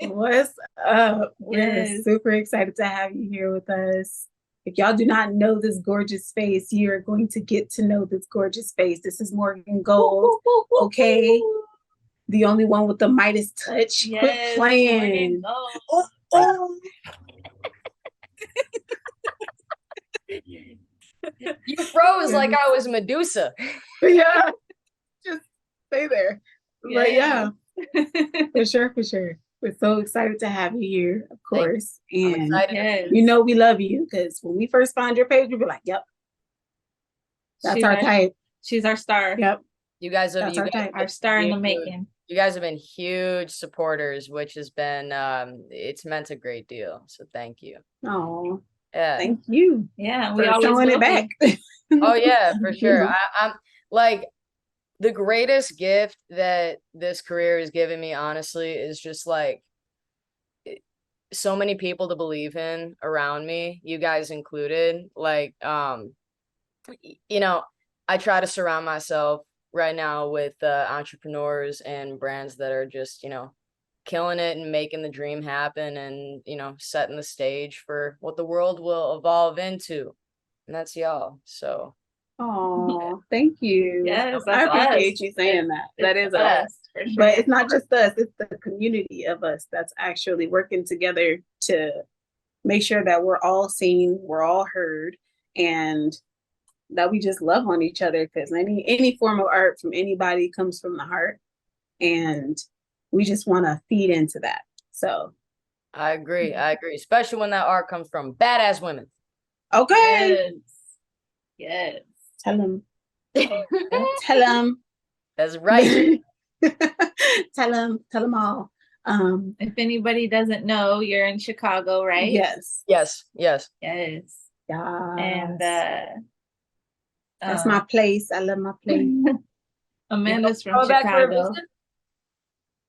What's up? We're Yes. super excited to have you here with us. If y'all do not know this gorgeous face, you're going to get to know this gorgeous face. This is Morgan Gold, okay? The only one with the Midas touch. Quit Yes, playing. Morgan Oh, oh. You froze like I was Medusa. Yeah, just stay there. But Yes. yeah, for sure, for sure. We're so excited to have you here, of course. I'm And excited. Yes. you know we love you because when we first found your page, we were like, yep, that's She's our type. She's our star. Yep, You guys have that's our type. Our star in the huge- making. You guys have been huge supporters, which has been it's meant a great deal. So thank you. Oh, Yeah. thank you Yeah, we for always showing will it back. Oh yeah, for sure. I'm like the greatest gift that this career has given me, honestly, is just like so many people to believe in around me, you guys included. Like, you know, I try to surround myself right now with entrepreneurs and brands that are just, killing it and making the dream happen and, setting the stage for what the world will evolve into. And that's y'all. So, Oh, thank you. Yes, I that's appreciate us. you saying that. That is us. us for sure. But it's not just us, it's the community of us that's actually working together to make sure that we're all seen, we're all heard, and that we just love on each other because any form of art from anybody comes from the heart. And we just want to feed into that. So I agree. Especially when that art comes from badass women. okay. Yes. Tell them. Tell them. That's right. Tell them all. If anybody doesn't know, you're in Chicago, right? Yes. Yes. Yes. Yeah. And that's my place. I love my place. Amanda's from Chicago.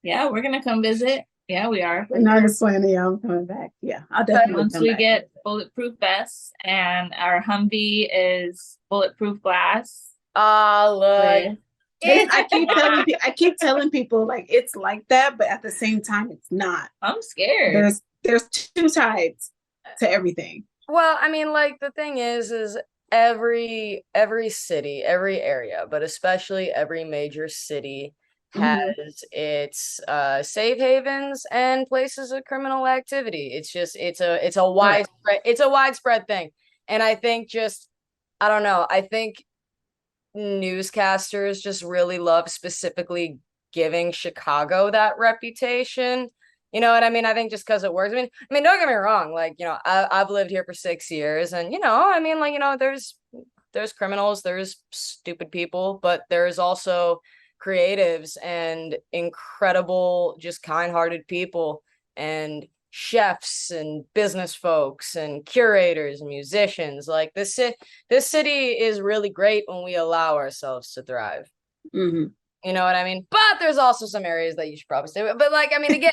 Yeah, we're gonna come visit. Yeah, we are. No, just playing. Yeah, I'm coming back. Yeah, I'll definitely once come we back. get bulletproof vests and our Humvee is bulletproof glass. Look. I keep telling people like it's like that, but at the same time, it's not. I'm scared. There's two sides to everything. Well, I mean, like the thing is every city, every area, but especially every major city has its safe havens and places of criminal activity. It's just it's a widespread thing. And I think I don't know, I think newscasters just really love specifically giving Chicago that reputation. You know what I mean? I think just because it works. I mean, don't get me wrong. Like, I've lived here for 6 years, and I mean, like, there's criminals, there's stupid people, but there's also creatives and incredible, just kind-hearted people, and chefs and business folks and curators and musicians. Like this city is really great when we allow ourselves to thrive. Mm-hmm. You know what I mean? But there's also some areas that you should probably stay with. But like, I mean, again,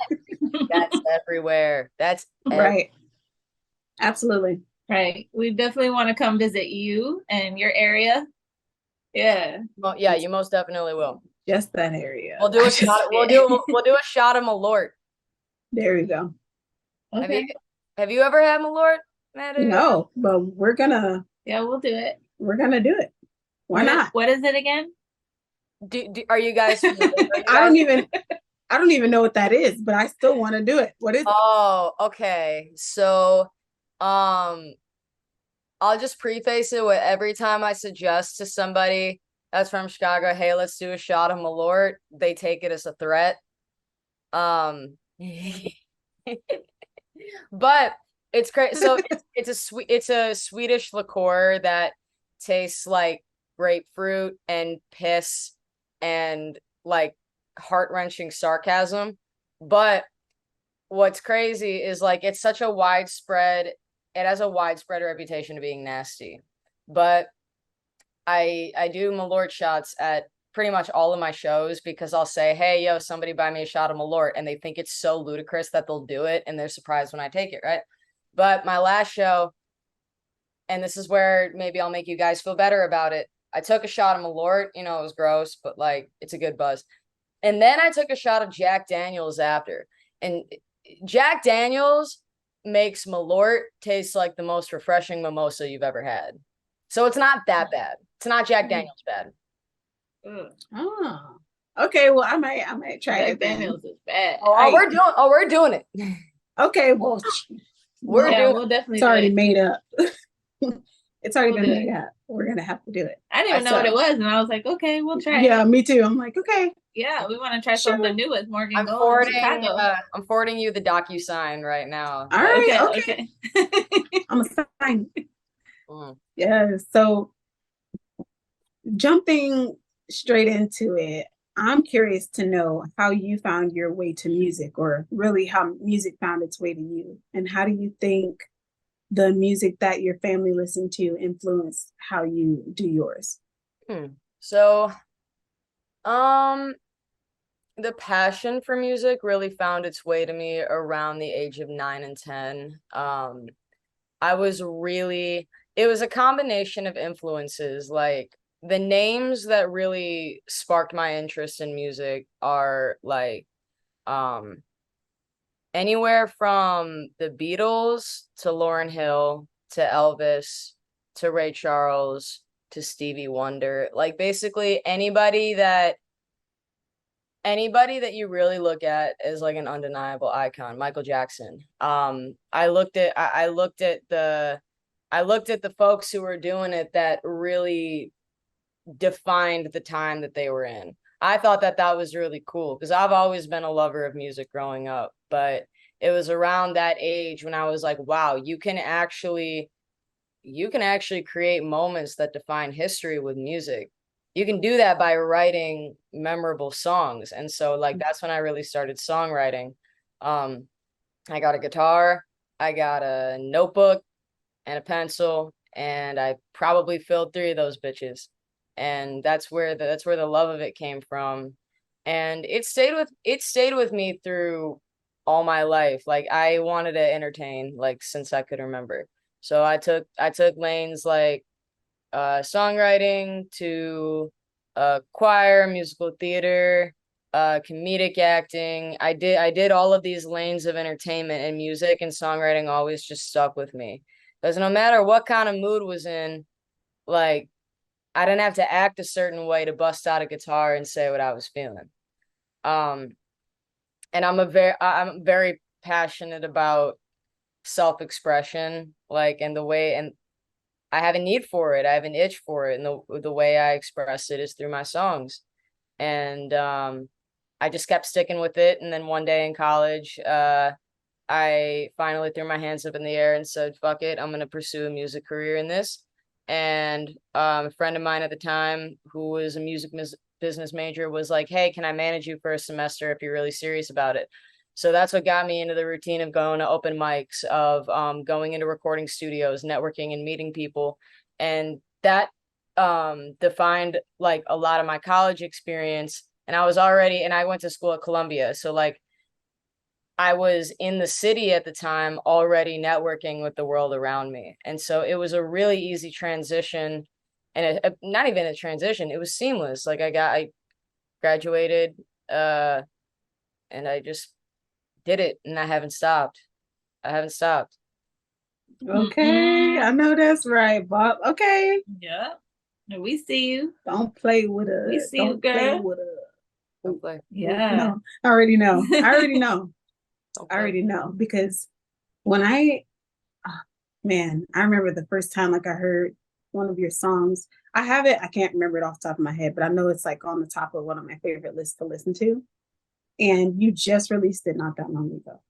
that's everywhere. That's right. Absolutely. Right. We definitely want to come visit you and your area. Yeah. Well, yeah, you most definitely will. Just that area. We'll do a shot. We'll do a shot of Malort. There we go. Okay. Have you ever had Malort, Maddie? No, but we're gonna. Yeah, we'll do it. We're gonna do it. Why not? What is it again? Are you guys? I don't even know what that is, but I still want to do it. What is it? Oh, okay. So, I'll just preface it with every time I suggest to somebody that's from Chicago, hey, let's do a shot of Malort, they take it as a threat. But it's crazy. So it's a Swedish liqueur that tastes like grapefruit and piss and like heart-wrenching sarcasm. But what's crazy is like it has a widespread reputation of being nasty. But I do Malort shots at pretty much all of my shows because I'll say, hey, yo, somebody buy me a shot of Malort, and they think it's so ludicrous that they'll do it, and they're surprised when I take it, right? But my last show, and this is where maybe I'll make you guys feel better about it, I took a shot of Malort. It was gross, but like it's a good buzz. And then I took a shot of Jack Daniels after. And Jack Daniels makes Malort taste like the most refreshing mimosa you've ever had. So it's not that bad. It's not Jack Daniels bad. Oh, okay. Well, I might try Jack it. Daniels is bad. We're doing it. Okay, well, we'll definitely. It's already made up. It's already been made up. We're gonna have to do it. I didn't even know what it was, and I was like, okay, we'll try. Yeah, me too. I'm like, okay. Yeah, we want to try something new with Morgan. I'm forwarding you the DocuSign right now. All right, okay. I'm gonna sign. Yeah. So jumping straight into it, I'm curious to know how you found your way to music, or really how music found its way to you, and how do you think the music that your family listened to influenced how you do yours? So, the passion for music really found its way to me around the age of 9 and 10. It was a combination of influences. Like, the names that really sparked my interest in music are like, anywhere from the Beatles to Lauryn Hill to Elvis to Ray Charles to Stevie Wonder. Like, basically anybody that you really look at as like an undeniable icon. Michael Jackson. I looked at the folks who were doing it that really defined the time that they were in. I thought that was really cool because I've always been a lover of music growing up, but it was around that age when I was like, wow, you can actually create moments that define history with music. You can do that by writing memorable songs. And so like that's when I really started songwriting. I got a guitar, I got a notebook and a pencil, and I probably filled 3 of those bitches. And that's where the love of it came from. And it stayed with me through all my life. Like, I wanted to entertain, like, since I could remember. So I took lanes like songwriting to choir, musical theater, comedic acting. I did all of these lanes of entertainment, and music and songwriting always just stuck with me. Because no matter what kind of mood was in, like, I didn't have to act a certain way to bust out a guitar and say what I was feeling. And I'm very passionate about self-expression, like, and I have a need for it. I have an itch for it. And the way I express it is through my songs. And I just kept sticking with it. And then one day in college, I finally threw my hands up in the air and said, fuck it, I'm going to pursue a music career in this. And a friend of mine at the time, who was a music business major, was like, hey, can I manage you for a semester if you're really serious about it? So that's what got me into the routine of going to open mics, of going into recording studios, networking and meeting people. And that defined like a lot of my college experience. And I went to school at Columbia. So like, I was in the city at the time already networking with the world around me. And so it was a really easy transition, and not even a transition. It was seamless. Like, I graduated and I just did it, and I haven't stopped. Okay. I know that's right, Bob. Okay. Yeah. We see you. Don't play with us. We see you, girl. Don't play. Yeah. No, I already know. I already know, because when I remember the first time like I heard one of your songs. I have it, I can't remember it off the top of my head, but I know it's like on the top of one of my favorite lists to listen to. And you just released it not that long ago.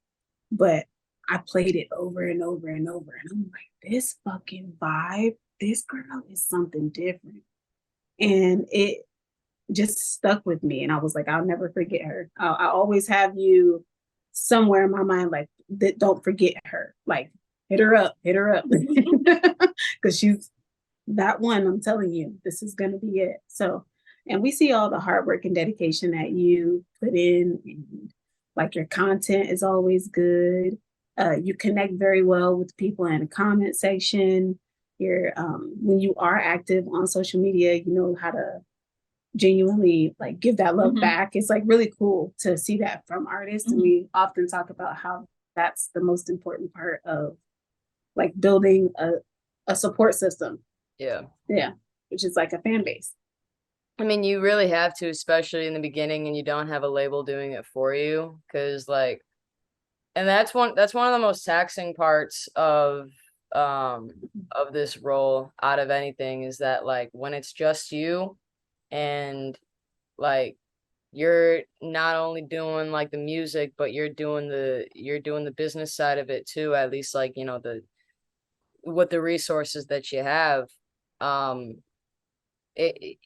But I played it over and over and over. And I'm like, this fucking vibe, this girl is something different. And it just stuck with me. And I was like, I'll never forget her. I always have you somewhere in my mind, like, don't forget her. Like, hit her up. Because she's that one. I'm telling you, this is going to be it. So, and we see all the hard work and dedication that you put in. And like, your content is always good. You connect very well with people in the comment section. You're when you are active on social media, you know how to genuinely like give that love back. It's like really cool to see that from artists. And we often talk about how that's the most important part of like building a support system. Yeah. Yeah. Which is like a fan base. I mean, you really have to, especially in the beginning, and you don't have a label doing it for you, because like, and that's one of the most taxing parts of this role out of anything, is that like when it's just you, and like you're not only doing like the music, but you're doing the business side of it too, at least like, you know, with the resources that you have. It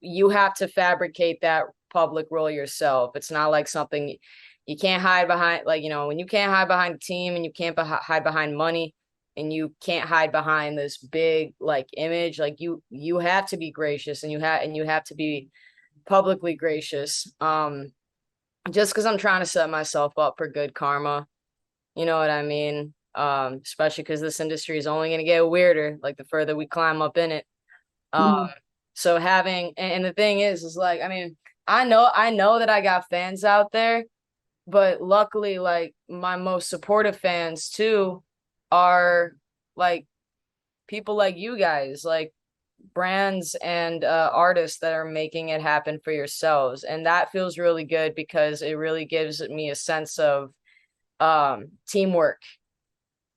you have to fabricate that public role yourself. It's not like something you can't hide behind, like, you know, when you can't hide behind a team, and you can't hide behind money, and you can't hide behind this big like image, like you have to be gracious, and you have to be publicly gracious. Just because I'm trying to set myself up for good karma, you know what I mean? Especially because this industry is only going to get weirder like the further we climb up in it. So having, and the thing is like, I mean, I know that I got fans out there, but luckily, like my most supportive fans too are like people like you guys, like brands and artists that are making it happen for yourselves. And that feels really good, because it really gives me a sense of teamwork.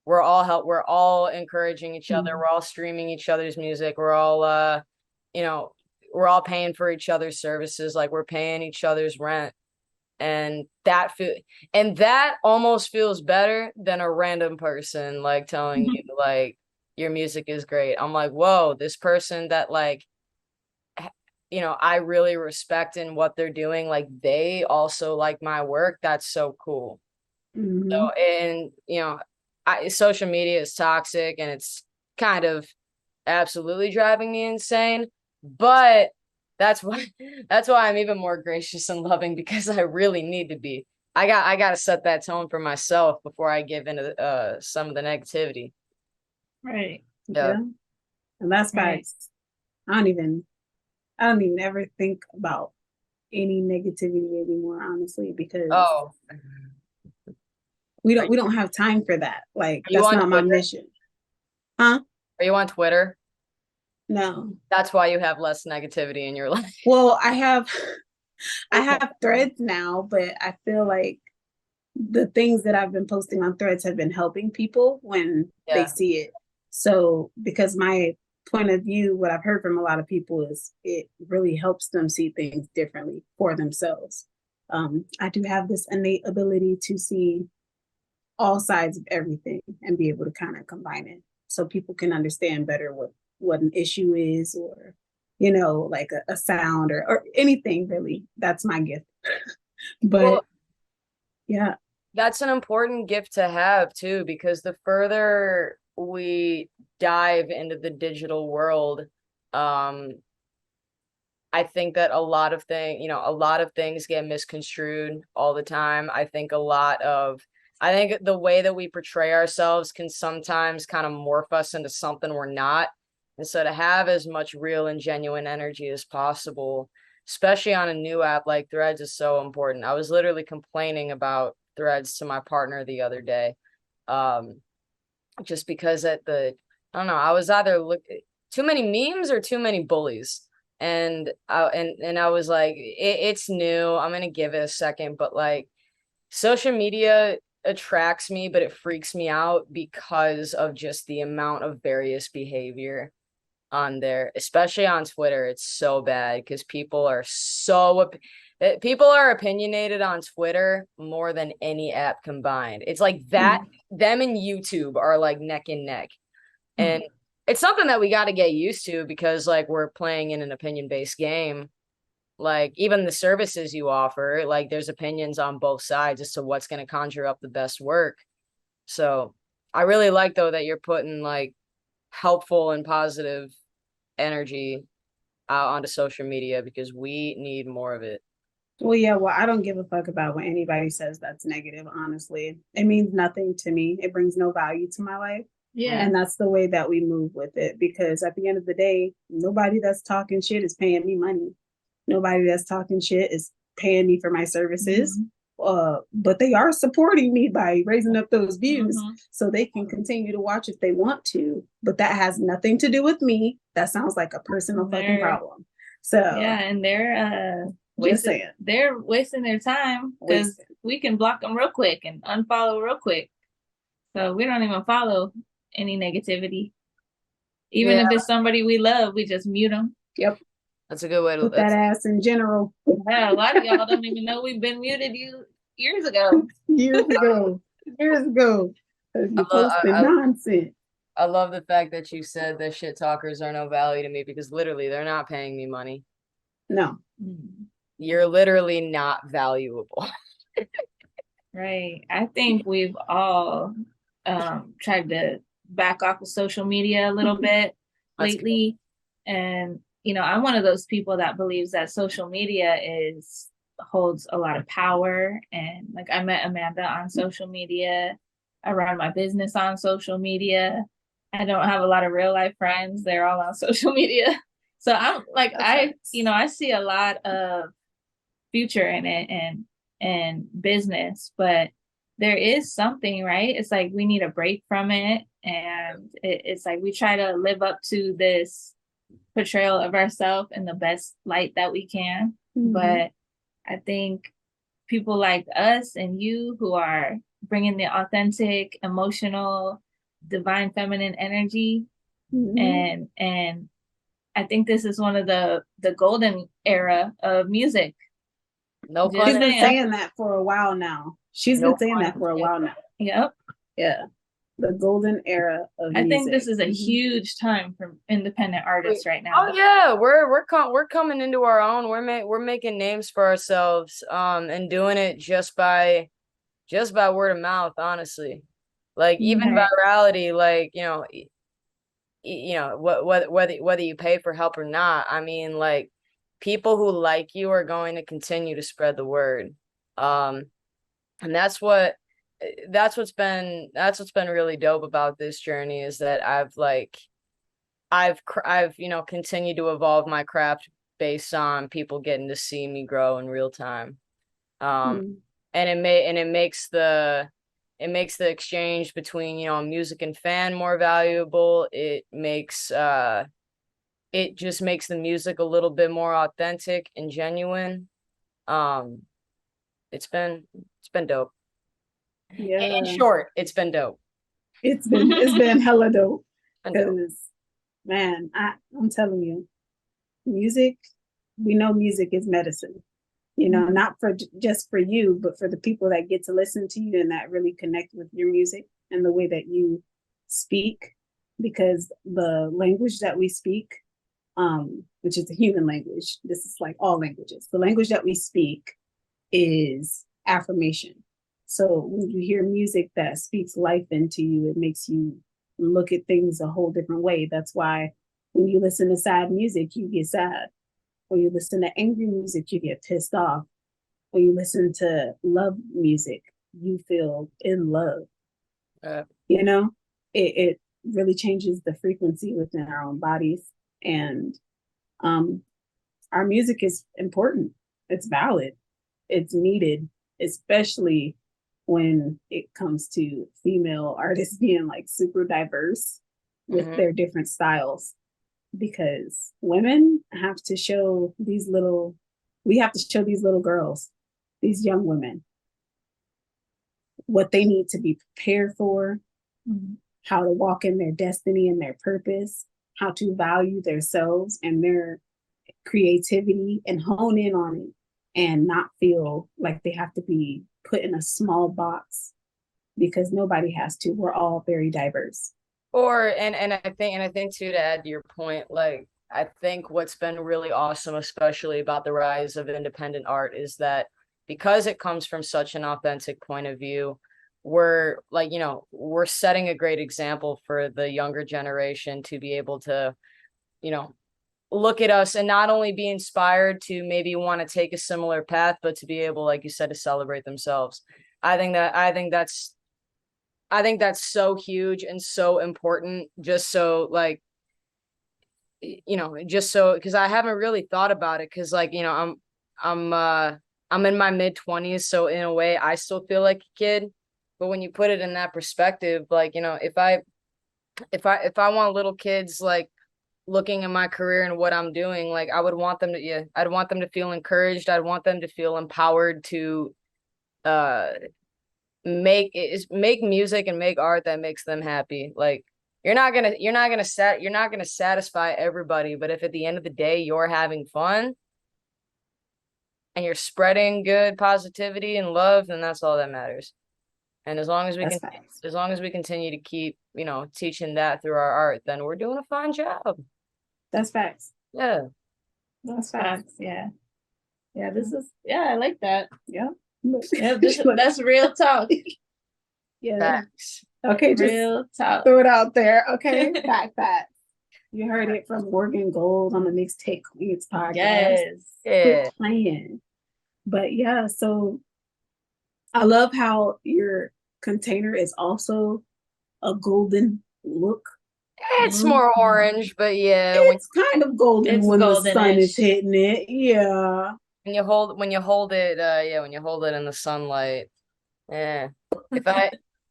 We're all encouraging each other. We're all streaming each other's music. We're all you know, we're all paying for each other's services, like we're paying each other's rent. And that almost feels better than a random person like telling you like your music is great. I'm like, whoa, this person that like, you know, I really respect in what they're doing, like they also like my work. That's so cool. So, and you know, social media is toxic, and it's kind of absolutely driving me insane, but that's why I'm even more gracious and loving, because I really need to be. I got to set that tone for myself before I give into some of the negativity. Right. Yeah. And that's facts. I don't even ever think about any negativity anymore, honestly, because we don't have time for that. Like that's not my mission. Huh? Are you on Twitter? No. That's why you have less negativity in your life. Well, I have Threads now, but I feel like the things that I've been posting on Threads have been helping people when they see it. So because my point of view, what I've heard from a lot of people is it really helps them see things differently for themselves. I do have this innate ability to see all sides of everything and be able to kind of combine it so people can understand better what an issue is, or, you know, like a sound or anything really. That's my gift. But yeah. That's an important gift to have too, because the further we dive into the digital world, I think that a lot of things get misconstrued all the time. I think the way that we portray ourselves can sometimes kind of morph us into something we're not. And so to have as much real and genuine energy as possible, especially on a new app like Threads, is so important. I was literally complaining about Threads to my partner the other day, just because I don't know, I was either too many memes or too many bullies. And I was like, it's new. I'm going to give it a second. But like social media attracts me, but it freaks me out because of just the amount of various behavior on there, especially on Twitter. It's so bad because people are opinionated on Twitter more than any app combined. It's like that them and YouTube are like neck and neck. And it's something that we got to get used to, because like we're playing in an opinion-based game. Like even the services you offer, like there's opinions on both sides as to what's going to conjure up the best work. So I really like though that you're putting like helpful and positive energy out onto social media, because we need more of it. Well, yeah, well, I don't give a fuck about what anybody says that's negative, honestly. It means nothing to me. It brings no value to my life. Yeah. And that's the way that we move with it, because at the end of the day, nobody that's talking shit is paying me money. Nobody that's talking shit is paying me for my services. But they are supporting me by raising up those views so they can continue to watch if they want to. But that has nothing to do with me. That sounds like a personal fucking problem. So yeah, and they're wasting their time because we can block them real quick and unfollow real quick. So we don't even follow any negativity. Even if it's somebody we love, we just mute them. Yep. That's a good way to put that ass in general. Yeah, a lot of y'all don't even know we've been muted years ago. Years ago. You posting nonsense. I love the fact that you said that shit talkers are no value to me, because literally they're not paying me money. No. You're literally not valuable. Right. I think we've all tried to back off of social media a little bit lately. And, I'm one of those people that believes that social media holds a lot of power. And like, I met Amanda on social media. I run my business on social media. I don't have a lot of real life friends. They're all on social media. So I'm like, I see a lot of future in it and business, but there is something, right? It's like we need a break from it. And it's like we try to live up to this portrayal of ourselves in the best light that we can. But I think people like us and you who are bringing the authentic, emotional, divine feminine energy, and I think this is one of the golden era of music. No pun. She's been saying that for a while now. Yep. Yeah. The golden era of music. I think this is a huge time for independent artists right now. Oh yeah, we're coming into our own. We're making names for ourselves, and doing it just by word of mouth. Honestly, like even virality, like whether you pay for help or not. I mean, like people who like you are going to continue to spread the word, and that's what's been really dope about this journey, is that I've continued to evolve my craft based on people getting to see me grow in real time. And it makes the exchange between music and fan more valuable. It just makes the music a little bit more authentic and genuine. It's been dope. Yeah. In short, it's been dope. It's been hella dope. Because, man, I'm telling you, music, we know music is medicine. Not just for you, but for the people that get to listen to you and that really connect with your music and the way that you speak. Because the language that we speak, which is the human language, this is like all languages. The language that we speak is affirmation. So when you hear music that speaks life into you, it makes you look at things a whole different way. That's why when you listen to sad music, you get sad. When you listen to angry music, you get pissed off. When you listen to love music, you feel in love. It really changes the frequency within our own bodies. And our music is important. It's valid. It's needed, especially when it comes to female artists being like super diverse with their different styles, because women have to show these little girls, these young women, what they need to be prepared for, how to walk in their destiny and their purpose, how to value themselves and their creativity and hone in on it, and not feel like they have to be put in a small box, because nobody has to. We're all very diverse. And I think too, to add to your point, like I think what's been really awesome, especially about the rise of independent art, is that because it comes from such an authentic point of view, we're setting a great example for the younger generation to be able to, look at us and not only be inspired to maybe want to take a similar path, but to be able, like you said, to celebrate themselves. I think that's so huge and so important, just so like you know, just so, because I haven't really thought about it, because like, you know, I'm in my mid-20s, so in a way I still feel like a kid. But when you put it in that perspective, like, you know, if I want little kids like looking at my career and what I'm doing, like I would want them to, yeah, I'd want them to feel encouraged. I'd want them to feel empowered to uh make music and make art that makes them happy. Like you're not gonna satisfy everybody, but if at the end of the day you're having fun and you're spreading good positivity and love, then that's all that matters. And as long as we That's can, facts. as long as we continue to keep, you know, teaching that through our art, then we're doing a fine job. That's facts. Yeah. That's facts. Facts. Yeah. Yeah. This is, yeah, I like that. Yeah. Yeah. That's real talk. Yeah. Facts. Okay, just Real talk. throw it out there. Okay. Fact. You heard it from Morgan Gold on the Mixtape Queens Podcast. Yes. Yeah. Quit playing. But yeah, so I love how your container is also a golden look. It's more orange, but yeah, It's kind of golden It's when the sun is goldenish. hitting it. Yeah. when you hold it, yeah, when you hold it in the sunlight. Yeah. If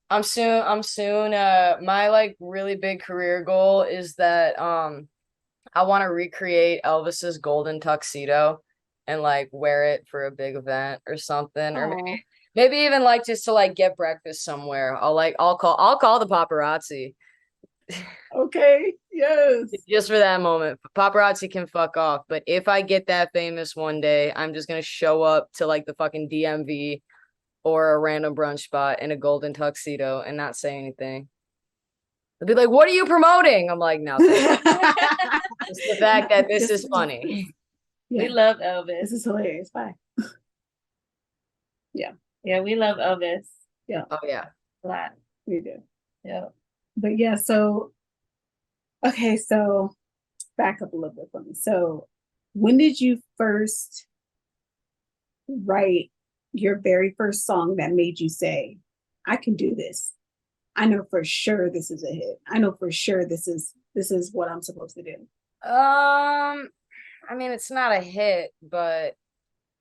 I'm soon, my like really big career goal is that I want to recreate Elvis's golden tuxedo and like wear it for a big event or something, or Aw. maybe even like just to like get breakfast somewhere. I'll call the paparazzi Okay. Yes. just for that moment. Paparazzi can fuck off, but if I get that famous one day, I'm just gonna show up to like the fucking DMV or a random brunch spot in a golden tuxedo and not say anything. They'll be like, "What are you promoting?" I'm like, "Nothing." Just the fact that this is funny. We Yeah. love This Elvis. is hilarious. Bye. Yeah, we love Elvis Oh yeah. a lot. We do. Yeah. But yeah, so okay, so back up a little bit for me. So when did you first write your very first song that made you say, I can do this? I know for sure this is a hit. I know for sure this is what I'm supposed to do. I mean, it's not a hit, but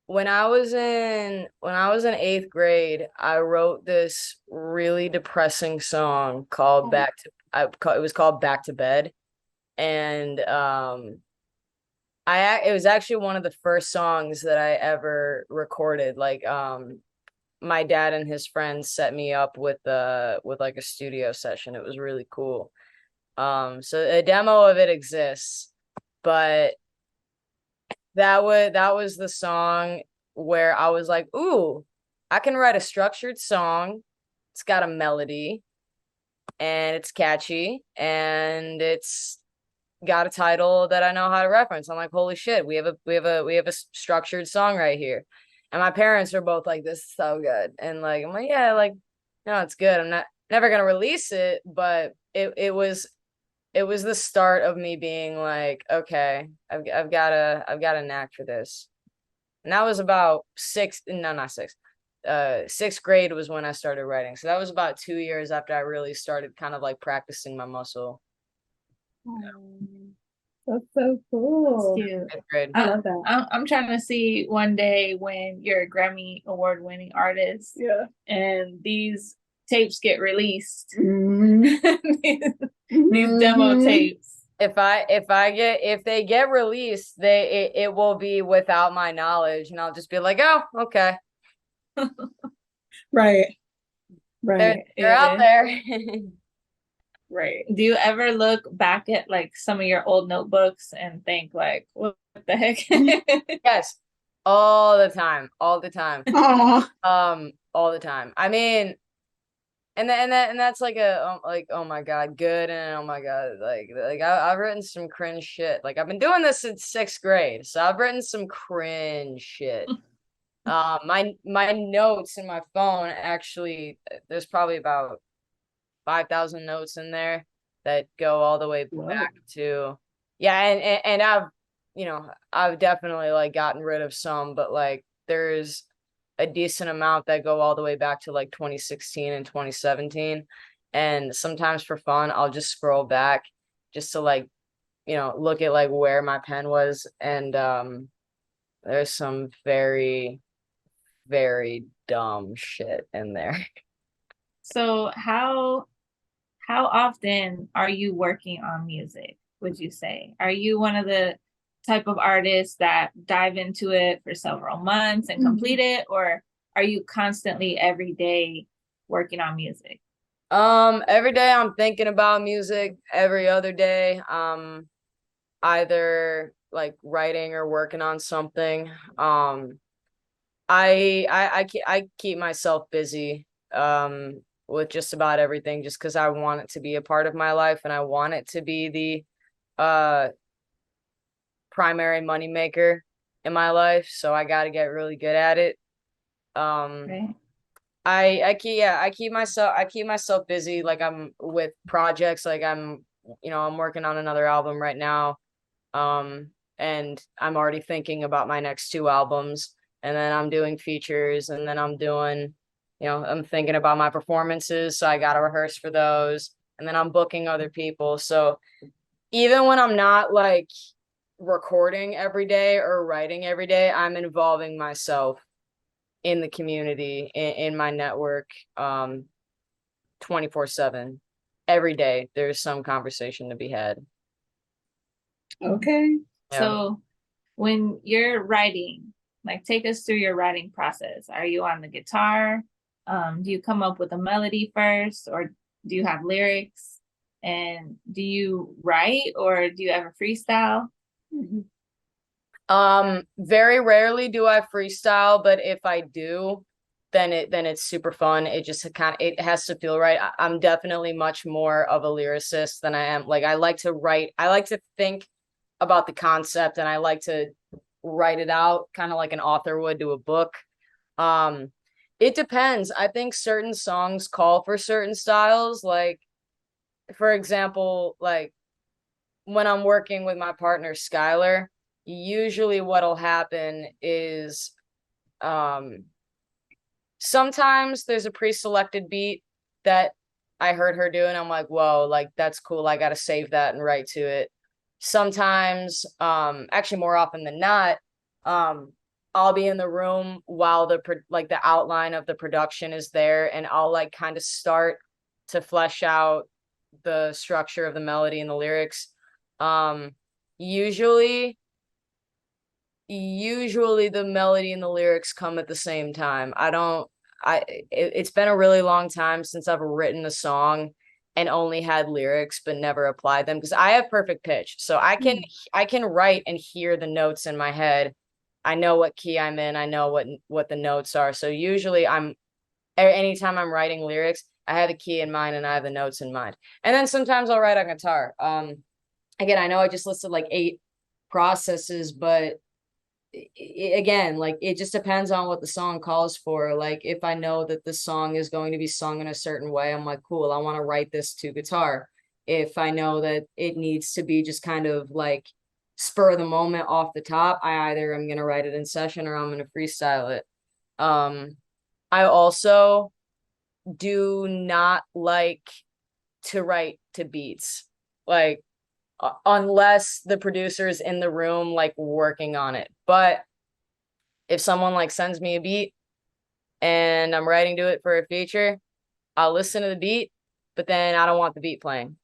when I was in 8th grade, I wrote this really depressing song called it was called Back to Bed. And it was actually one of the first songs that I ever recorded. Like my dad and his friends set me up with like a studio session. It was really cool. So a demo of it exists, but that was the song where I was like, ooh, I can write a structured song. It's got a melody and it's catchy and it's got a title that I know how to reference. I'm like, holy shit, we have a structured song right here. And my parents are both like, this is so good. And like, I'm like, yeah, like, no, it's good. I'm never gonna release it, but it was the start of me being like, okay, I've got a knack for this. And that was about 6th grade was when I started writing. So that was about 2 years after I really started kind of like practicing my muscle. That's so cool. That's cute. 5th grade. I love that. I'm trying to see one day when you're a Grammy award winning artist Yeah. and these tapes get released. Mhm. These demo tapes. If they get released, it will be without my knowledge, and I'll just be like, oh, okay. Right. They're Yeah. out there. Right. Do you ever look back at like some of your old notebooks and think like, what the heck? Yes. All the time. Aw. All the time. I mean, and that's like oh my God, good, and oh my God, like I've written some cringe shit. Like I've been doing this since 6th grade, so I've written some cringe shit. My notes in my phone, actually, there's probably about 5,000 notes in there that go all the way back to, yeah, and I've definitely like gotten rid of some, but like there's a decent amount that go all the way back to like 2016 and 2017. And sometimes for fun, I'll just scroll back just to like look at like where my pen was, and there's some very, very dumb shit in there. So how often are you working on music, would you say? Are you one of the type of artists that dive into it for several months and complete it, or are you constantly every day working on music? Every day I'm thinking about music. Every other day, either like writing or working on something. I keep myself busy with just about everything, just because I want it to be a part of my life, and I want it to be the primary moneymaker in my life. So I got to get really good at it. Right. I keep myself busy. Like, I'm with projects, like I'm working on another album right now. And I'm already thinking about my next two albums, and then I'm doing features, and then I'm thinking about my performances, so I got to rehearse for those, and then I'm booking other people. So even when I'm not like recording every day or writing every day, I'm involving myself in the community, in my network, 24/7. Every day there's some conversation to be had. Okay. Yeah. So when you're writing, like, take us through your writing process. Are you on the guitar? Do you come up with a melody first, or do you have lyrics? And do you write, or do you ever freestyle? Very rarely do I freestyle, but if I do, then it's super fun. It just it has to feel right. I'm definitely much more of a lyricist than I am. Like, I like to write. I like to think about the concept, and I like to write it out kind of like an author would do a book. It depends. I think certain songs call for certain styles. Like, for example, like when I'm working with my partner Skylar, usually what'll happen is sometimes there's a pre-selected beat that I heard her do, and I'm like, whoa, like that's cool. I gotta save that and write to it. Sometimes, actually more often than not, I'll be in the room while the outline of the production is there, and I'll like kind of start to flesh out the structure of the melody and the lyrics. Usually the melody and the lyrics come at the same time. It's been a really long time since I've written a song and only had lyrics but never applied them, because I have perfect pitch. So I can write and hear the notes in my head. I know what key I'm in. I know what the notes are. So usually anytime I'm writing lyrics, I have a key in mind and I have the notes in mind. And then sometimes I'll write on guitar. Again, I know I just listed like 8 processes, but again, like, it just depends on what the song calls for. Like, if I know that the song is going to be sung in a certain way, I'm like, cool, I want to write this to guitar. If I know that it needs to be just kind of like spur of the moment off the top, I either am going to write it in session or I'm going to freestyle it. I also do not like to write to beats, like, unless the producer is in the room like working on it. But if someone like sends me a beat and I'm writing to it for a feature, I'll listen to the beat, but then I don't want the beat playing,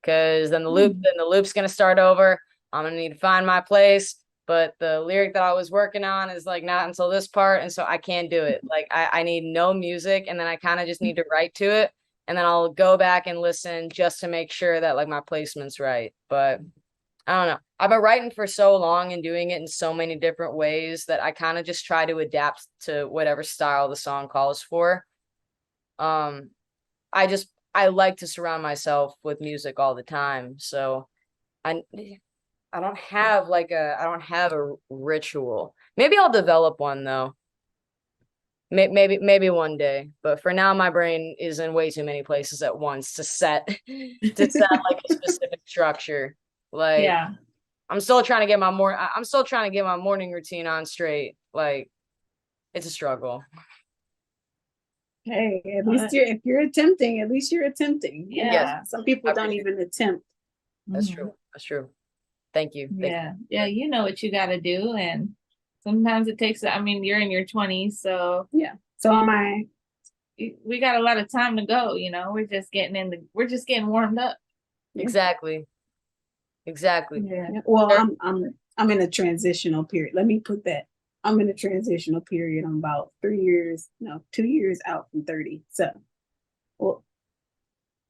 because then the loop's gonna start over. I'm gonna need to find my place, but the lyric that I was working on is like not until this part, and so I can't do it. Like, I need no music, and then I kind of just need to write to it, and then I'll go back and listen just to make sure that like my placement's right. But I don't know. I've been writing for so long and doing it in so many different ways that I kind of just try to adapt to whatever style the song calls for. I like to surround myself with music all the time. So I don't have a ritual. Maybe I'll develop one though. Maybe one day, but for now my brain is in way too many places at once to set like a specific structure. Like, Yeah. I'm still trying to get my morning routine on straight. Like, it's a struggle. Hey, at least if you're attempting, at least you're attempting. Yeah. Some people don't even attempt. That's true. Thank you. Yeah. Yeah. You know what you got to do. And sometimes it takes, I mean, you're in your 20s. So yeah. So we got a lot of time to go. We're just getting warmed up. Exactly. Yeah. Well, I'm in a transitional period. Let me put that. I'm in a transitional period. I'm about 2 years out from 30. So, well,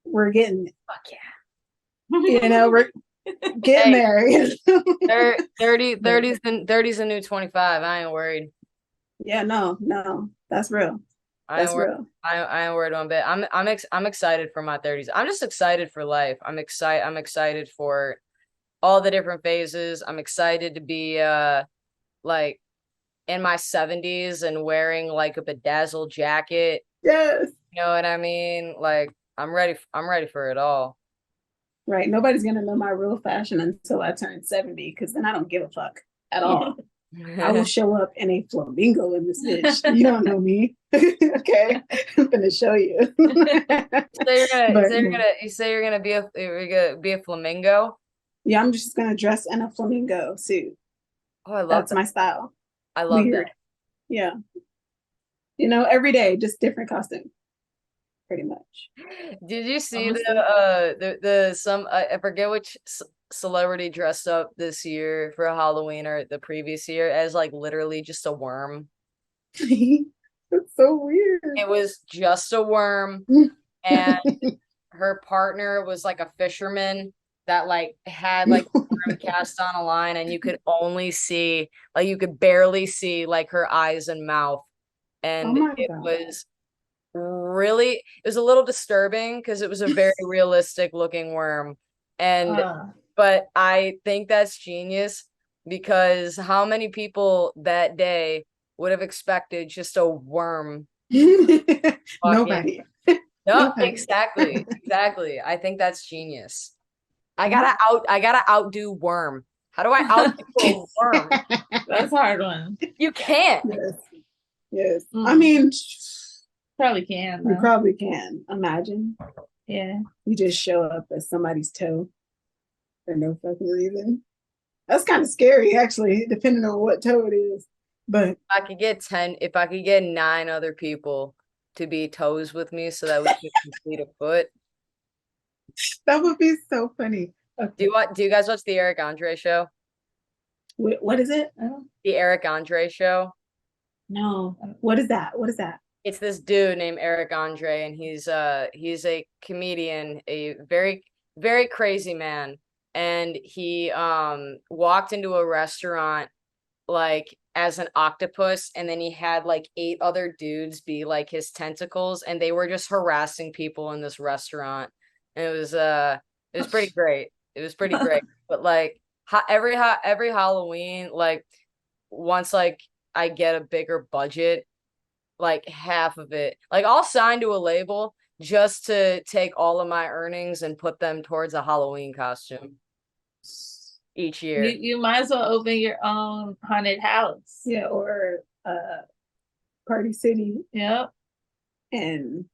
we're getting, Fuck yeah. we're getting there. 30's the new 25. I ain't worried. Yeah, no, that's real. That's real. I ain't worried one bit. I'm excited for my 30s. I'm just excited for life. I'm excited for all the different phases. I'm excited to be like in my 70s and wearing like a bedazzled jacket. Yes. You know what I mean? Like I'm ready for it all. Right. Nobody's gonna know my real fashion until I turn 70, because then I don't give a fuck at all. I will show up in a flamingo in this bitch. You don't know me. Okay. I'm gonna show you. You say you're gonna be a flamingo? Yeah, I'm just gonna dress in a flamingo suit. Oh, I love That's that. my style. I love Weird. that. Yeah. Every day, just different costume. Pretty much. Did you see Honestly. I forget which celebrity dressed up this year for Halloween or the previous year as like literally just a worm? That's so weird. It was just a worm, and her partner was like a fisherman that like had like a worm cast on a line, and you could barely see like her eyes and mouth, and it was a little disturbing because it was a very realistic looking worm. And but I think that's genius, because how many people that day would have expected just a worm? Nobody. No, exactly. I think that's genius. I gotta outdo worm. How do I outdo a worm? That's a hard one. You can't. Yes. I mean, probably can. You probably can. Imagine. Yeah. You just show up as somebody's toe for no fucking reason. That's kind of scary, actually, depending on what toe it is. But if I could get 9 other people to be toes with me so that we could complete a foot. That would be so funny. Okay. Do you guys watch the Eric Andre show? What is it? The Eric Andre show? No. What is that? It's this dude named Eric Andre, and he's a comedian, a very, very crazy man. And he walked into a restaurant like as an octopus, and then he had like 8 other dudes be like his tentacles, and they were just harassing people in this restaurant. And it was pretty great. It was pretty great. But like every Halloween, like once like I get a bigger budget, like half of it, like I'll sign to a label just to take all of my earnings and put them towards a Halloween costume each year. You might as well open your own haunted house. Yeah, or Party City. Yep. And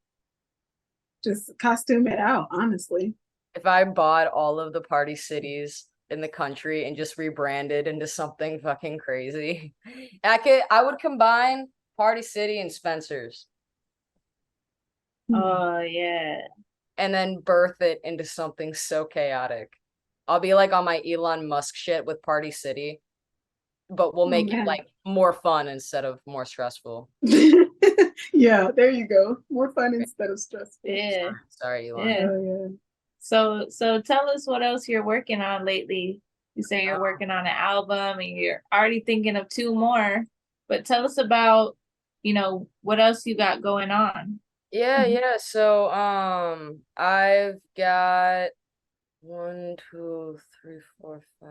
just costume it out, honestly. If I bought all of the party cities in the country and just rebranded into something fucking crazy, I would combine Party City and Spencer's. Oh yeah. And then birth it into something so chaotic. I'll be like on my Elon Musk shit with Party City, but we'll make it like more fun instead of more stressful. Yeah, there you go. More fun instead of stressful. Yeah. Sorry, Elon. Yeah. Oh, yeah. So tell us what else you're working on lately. You say you're working on an album and you're already thinking of 2 more, but tell us about, what else you got going on. Yeah. So I've got 1, 2, 3, 4, 5,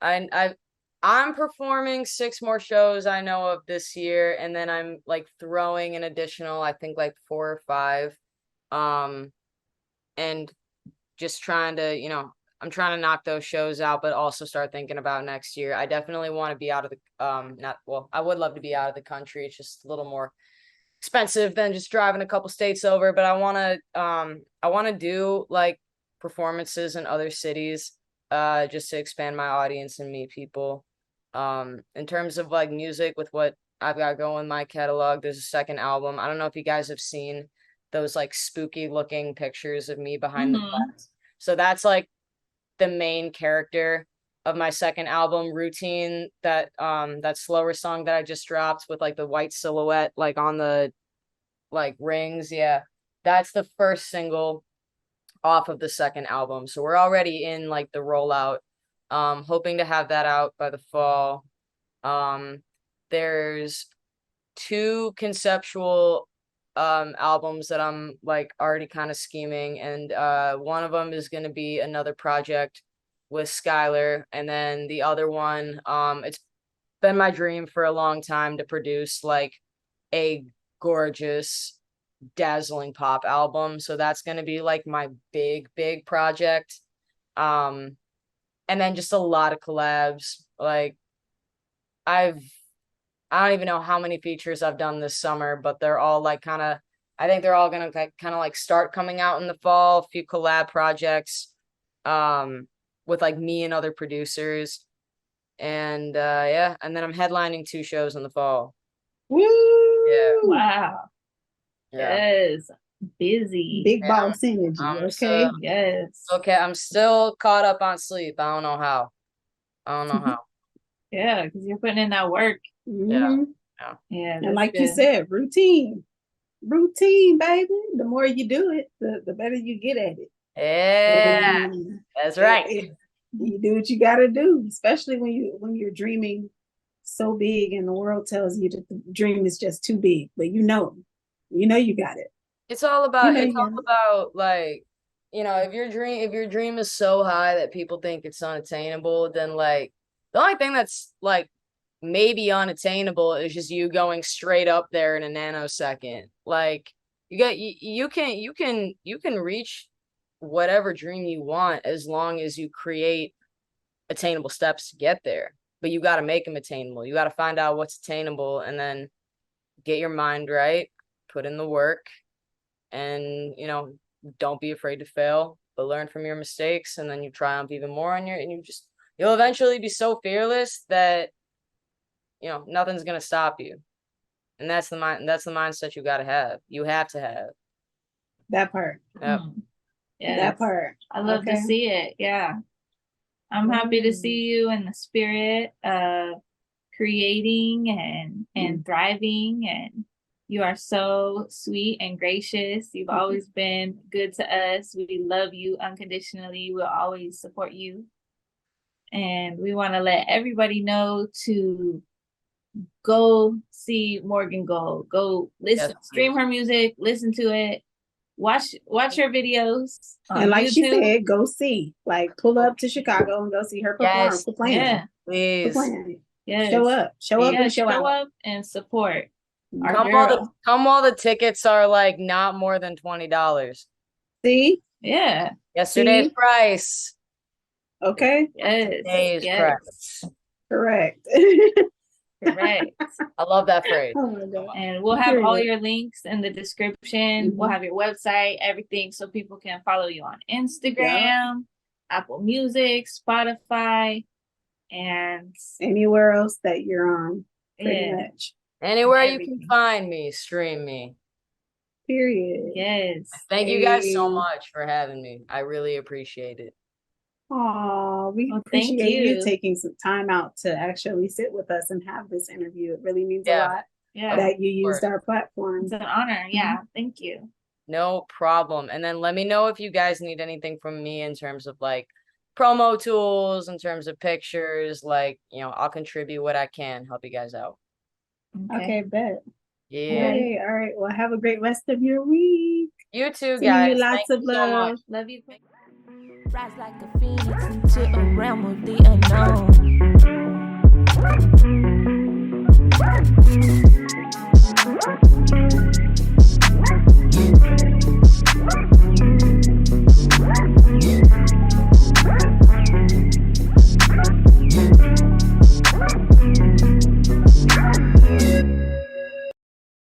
6. I'm performing 6 more shows I know of this year, and then I'm like throwing an additional, I think like 4 or 5. And just trying to, I'm trying to knock those shows out, but also start thinking about next year. I definitely want to be out of the I would love to be out of the country. It's just a little more expensive than just driving a couple states over, but I want to do like performances in other cities. just to expand my audience and meet people. In terms of like music, with what I've got going in my catalog, there's a second album. I don't know if you guys have seen those like spooky looking pictures of me behind the glass. So that's like the main character of my second album, Routine, that slower song that I just dropped with like the white silhouette like on the like rings. Yeah, that's the first single off of the second album. So we're already in like the rollout. Hoping to have that out by the fall. There's 2 conceptual albums that I'm like already kind of scheming, and one of them is going to be another project with Skylar, and then the other one, it's been my dream for a long time to produce like a gorgeous, dazzling pop album. So that's going to be like my big project. And then just a lot of collabs. Like I don't even know how many features I've done this summer, but they're all like I think they're all gonna kind of like start coming out in the fall. A few collab projects, with like me and other producers, and yeah, and then I'm headlining 2 shows in the fall. Woo! Yeah. Wow. Yeah. Yes. Busy. Big boss energy. Okay. Yes. Okay. I'm still caught up on sleep. I don't know how. Yeah, because you're putting in that work. Mm-hmm. Yeah. And like you said, routine, baby. The more you do it, the better you get at it. Yeah, that's right. You do what you got to do, especially when you're dreaming so big, and the world tells you that the dream is just too big. But you know you got it. It's all about like, if your dream is so high that people think it's unattainable, then like the only thing that's like maybe unattainable is just you going straight up there in a nanosecond. Like you can reach whatever dream you want as long as you create attainable steps to get there. But you got to make them attainable. You got to find out what's attainable, and then get your mind right, put in the work, and don't be afraid to fail, but learn from your mistakes, and then you triumph even more you'll eventually be so fearless that nothing's gonna stop you. And that's the mindset you gotta have. You have to have that part. Yep. Yeah, that part. I love to see it. Yeah, I'm happy to see you in the spirit of creating and thriving, and you are so sweet and gracious. You've always been good to us. We love you unconditionally. We'll always support you. And we want to let everybody know to go see Morgan Gold. Go listen, stream her music, listen to it, watch her videos. And like YouTube. she said, go see. Like pull up to Chicago and go see her perform. Yes. Yeah, please. Yes. Show up and show out. Up and support. Come while the tickets are like not more than $20. See? Yeah. Yesterday's price. Okay. Today's price. Correct. Correct. I love that phrase. Oh my God. And we'll have all your links in the description. We'll have your website, everything, so people can follow you on Instagram, Apple Music, Spotify, and anywhere else that you're on. Pretty much. Anywhere you can find me, stream me. Period. Yes. Thank you guys so much for having me. I really appreciate it. Oh, we appreciate you taking some time out to actually sit with us and have this interview. It really means a lot that you used our platform. It's an honor. Yeah. Thank you. No problem. And then let me know if you guys need anything from me in terms of like promo tools, in terms of pictures. Like, I'll contribute what I can, help you guys out. Okay, bet. Yeah. Hey, all right. Well, have a great rest of your week. You too, guys. Lots of love. So love you. Rise like a phoenix into a realm of the unknown.